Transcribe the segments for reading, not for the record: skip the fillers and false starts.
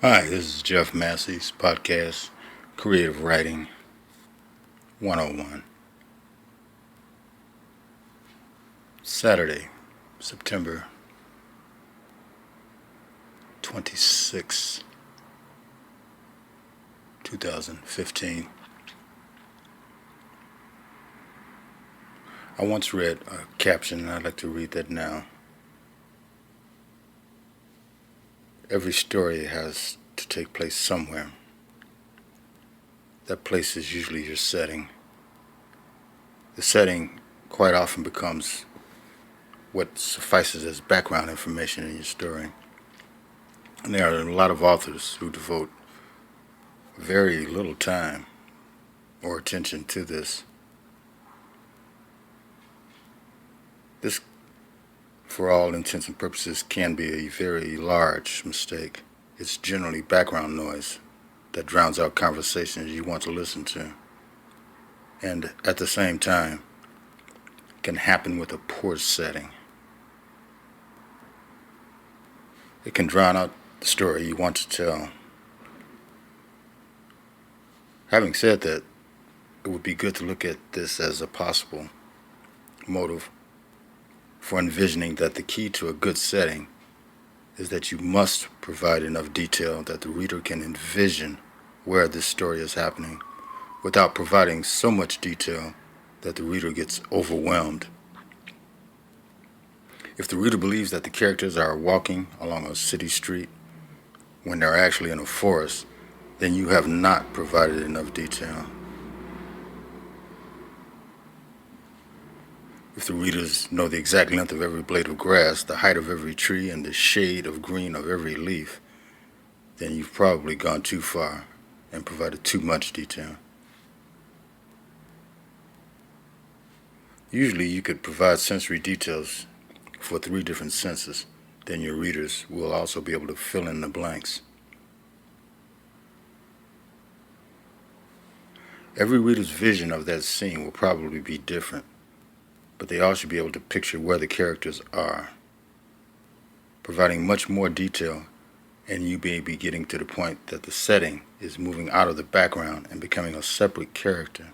Hi, this is Jeff Massey's podcast, Creative Writing 101. Saturday, September 26, 2015. I once read a caption, and I'd like to read that now. Every story has to take place somewhere. That place is usually your setting. The setting quite often becomes what suffices as background information in your story. And there are a lot of authors who devote very little time or attention to this. This, for all intents and purposes, can be a very large mistake. It's generally background noise that drowns out conversations you want to listen to, and at the same time can happen with a poor setting. It can drown out the story you want to tell. Having said that, it would be good to look at this as a possible motive for envisioning that the key to a good setting is that you must provide enough detail that the reader can envision where this story is happening without providing so much detail that the reader gets overwhelmed. If the reader believes that the characters are walking along a city street when they're actually in a forest, then you have not provided enough detail. If the readers know the exact length of every blade of grass, the height of every tree, and the shade of green of every leaf, then you've probably gone too far and provided too much detail. Usually you could provide sensory details for 3 different senses. Then your readers will also be able to fill in the blanks. Every reader's vision of that scene will probably be different, but they all should be able to picture where the characters are. Providing much more detail, and you may be getting to the point that the setting is moving out of the background and becoming a separate character.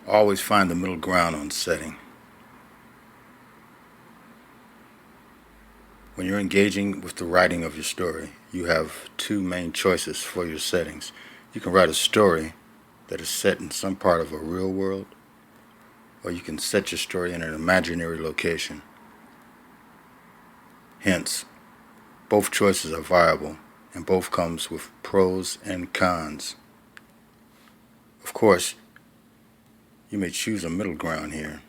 Always find the middle ground on setting. When you're engaging with the writing of your story, you have 2 main choices for your settings. You can write a story that is set in some part of a real world, or you can set your story in an imaginary location. Hence, both choices are viable, and both comes with pros and cons. Of course, you may choose a middle ground here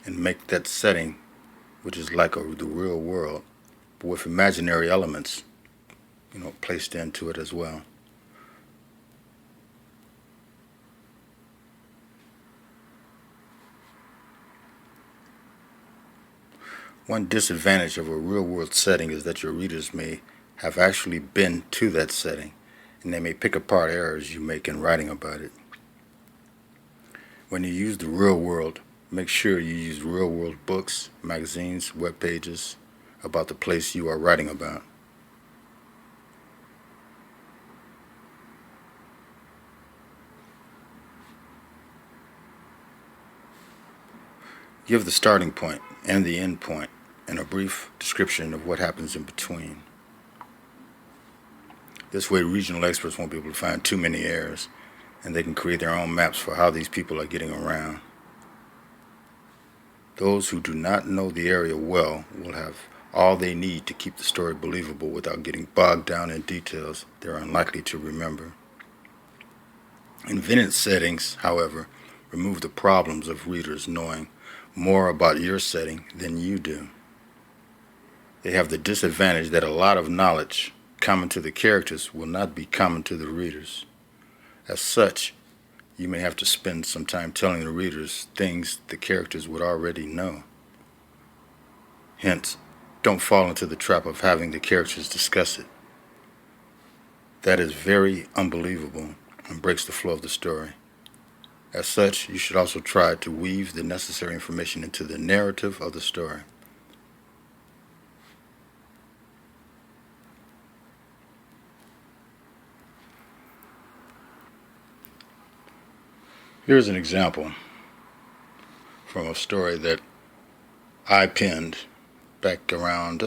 and make that setting, which is like the real world, but with imaginary elements, placed into it as well. One disadvantage of a real-world setting is that your readers may have actually been to that setting, and they may pick apart errors you make in writing about it. When you use the real world, make sure you use real-world books, magazines, web pages about the place you are writing about. Give the starting point and the end point and a brief description of what happens in between. This way, regional experts won't be able to find too many errors, and they can create their own maps for how these people are getting around. Those who do not know the area well will have all they need to keep the story believable without getting bogged down in details they're unlikely to remember. Invented settings, however, remove the problems of readers knowing more about your setting than you do. They have the disadvantage that a lot of knowledge common to the characters will not be common to the readers. As such, you may have to spend some time telling the readers things the characters would already know. Hence, don't fall into the trap of having the characters discuss it. That is very unbelievable and breaks the flow of the story. As such, you should also try to weave the necessary information into the narrative of the story. Here's an example from a story that I penned back around,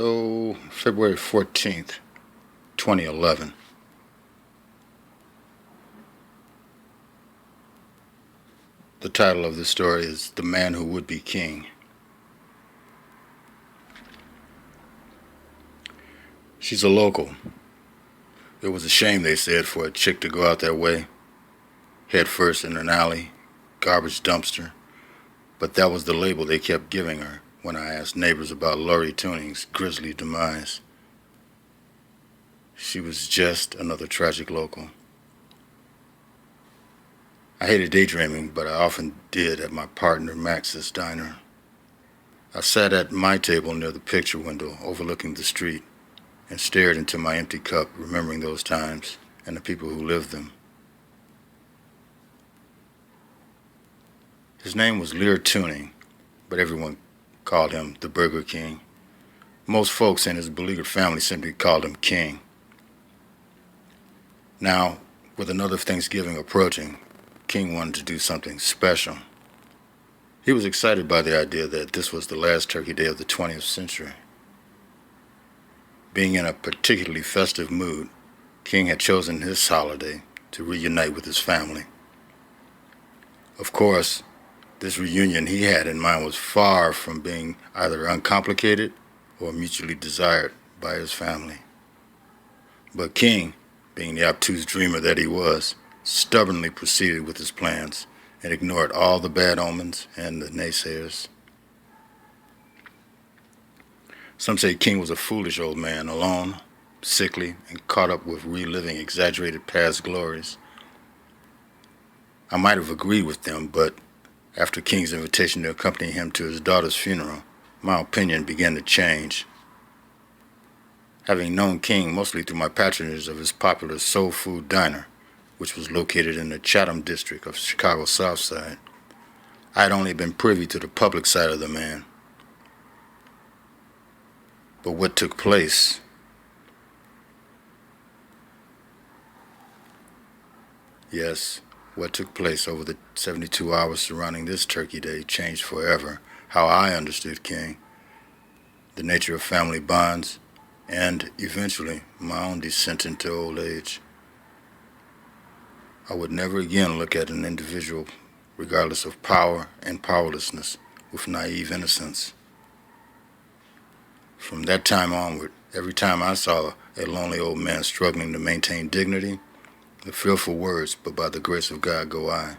February 14th, 2011. The title of the story is The Man Who Would Be King. She's a local. It was a shame, they said, for a chick to go out that way, head first in an alley, garbage dumpster, but that was the label they kept giving her when I asked neighbors about Laurie Tuning's grisly demise. She was just another tragic local. I hated daydreaming, but I often did at my partner Max's diner. I sat at my table near the picture window overlooking the street and stared into my empty cup, remembering those times and the people who lived them. His name was Lear Tuning, but everyone called him the Burger King. Most folks in his beleaguered family simply called him King. Now, with another Thanksgiving approaching, King wanted to do something special. He was excited by the idea that this was the last Turkey Day of the 20th century. Being in a particularly festive mood, King had chosen this holiday to reunite with his family. Of course, this reunion he had in mind was far from being either uncomplicated or mutually desired by his family. But King, being the obtuse dreamer that he was, stubbornly proceeded with his plans and ignored all the bad omens and the naysayers. Some say King was a foolish old man, alone, sickly, and caught up with reliving exaggerated past glories. I might have agreed with them, but after King's invitation to accompany him to his daughter's funeral, my opinion began to change. Having known King mostly through my patronage of his popular soul food diner, which was located in the Chatham district of Chicago's South Side, I had only been privy to the public side of the man. But what took place? Yes, what took place over the 72 hours surrounding this Turkey Day changed forever how I understood King, the nature of family bonds, and eventually my own descent into old age. I would never again look at an individual, regardless of power and powerlessness, with naive innocence. From that time onward, every time I saw a lonely old man struggling to maintain dignity, the fearful words, "But by the grace of God go I,"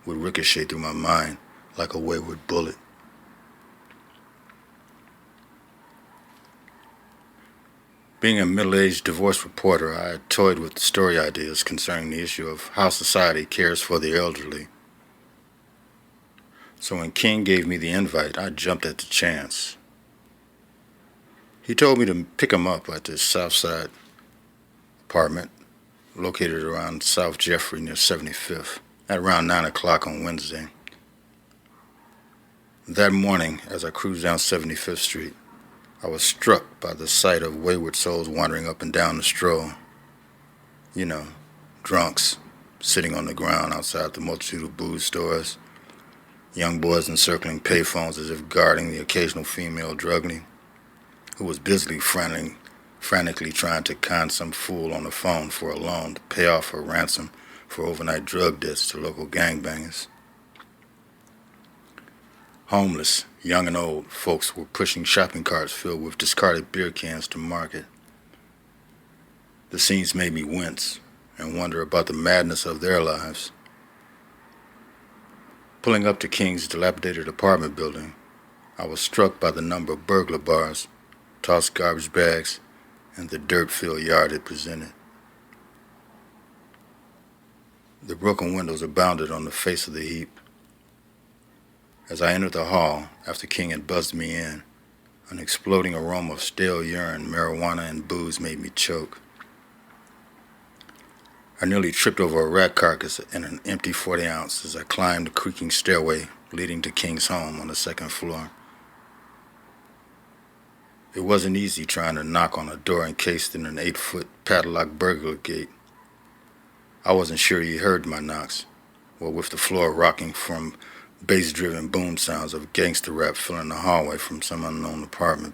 would ricochet through my mind like a wayward bullet. Being a middle-aged divorce reporter, I had toyed with story ideas concerning the issue of how society cares for the elderly. So when King gave me the invite, I jumped at the chance. He told me to pick him up at his South Side apartment, located around South Jeffery near 75th, at around 9 o'clock on Wednesday. That morning, as I cruised down 75th Street, I was struck by the sight of wayward souls wandering up and down the stroll. You know, drunks sitting on the ground outside the multitude of booze stores, young boys encircling payphones as if guarding the occasional female druggie who was busily frantically trying to con some fool on the phone for a loan to pay off her ransom for overnight drug debts to local gangbangers. Homeless, young and old, folks were pushing shopping carts filled with discarded beer cans to market. The scenes made me wince and wonder about the madness of their lives. Pulling up to King's dilapidated apartment building, I was struck by the number of burglar bars, tossed garbage bags, and the dirt-filled yard it presented. The broken windows abounded on the face of the heap. As I entered the hall, after King had buzzed me in, an exploding aroma of stale urine, marijuana, and booze made me choke. I nearly tripped over a rat carcass and an empty 40 ounce as I climbed the creaking stairway leading to King's home on the second floor. It wasn't easy trying to knock on a door encased in an 8-foot padlock burglar gate. I wasn't sure he heard my knocks, or with the floor rocking from bass-driven boom sounds of gangster rap filling the hallway from some unknown apartment.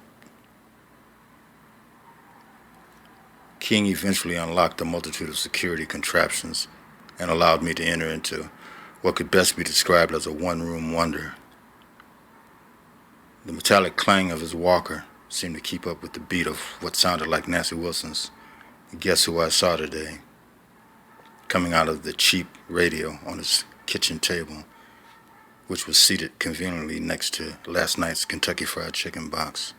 King eventually unlocked a multitude of security contraptions and allowed me to enter into what could best be described as a one-room wonder. The metallic clang of his walker seemed to keep up with the beat of what sounded like Nancy Wilson's "Guess Who I Saw Today," coming out of the cheap radio on his kitchen table, which was seated conveniently next to last night's Kentucky Fried Chicken box.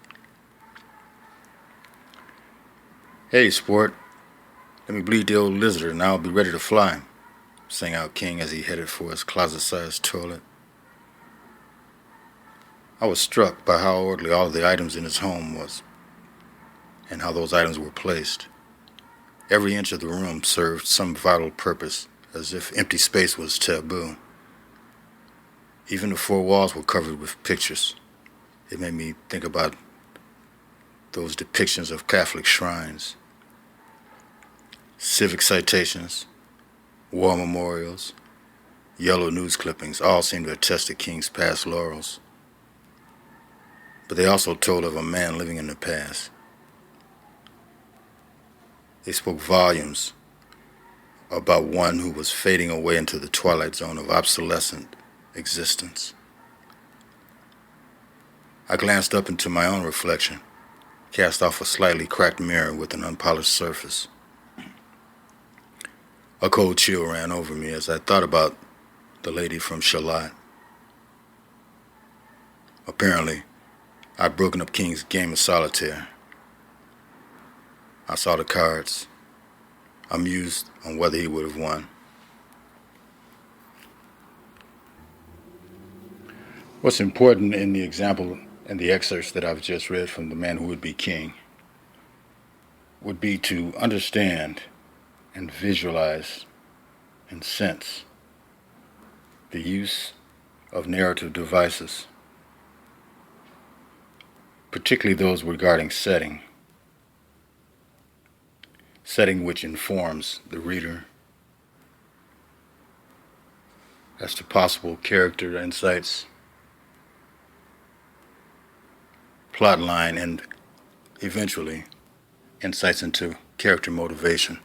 "Hey, sport, let me bleed the old lizard and I'll be ready to fly," sang out King as he headed for his closet-sized toilet. I was struck by how orderly all of the items in his home was, and how those items were placed. Every inch of the room served some vital purpose, as if empty space was taboo. Even the four walls were covered with pictures. It made me think about those depictions of Catholic shrines, civic citations, war memorials, yellow news clippings, all seemed to attest to King's past laurels. But they also told of a man living in the past. They spoke volumes about one who was fading away into the twilight zone of obsolescent existence. I glanced up into my own reflection, cast off a slightly cracked mirror with an unpolished surface. A cold chill ran over me as I thought about the lady from Charlotte. Apparently, I'd broken up King's game of solitaire. I saw the cards. I mused on whether he would have won. What's important in the example and the excerpts that I've just read from The Man Who Would Be King would be to understand and visualize and sense the use of narrative devices, particularly those regarding setting which informs the reader as to possible character insights, plot line, and eventually insights into character motivation.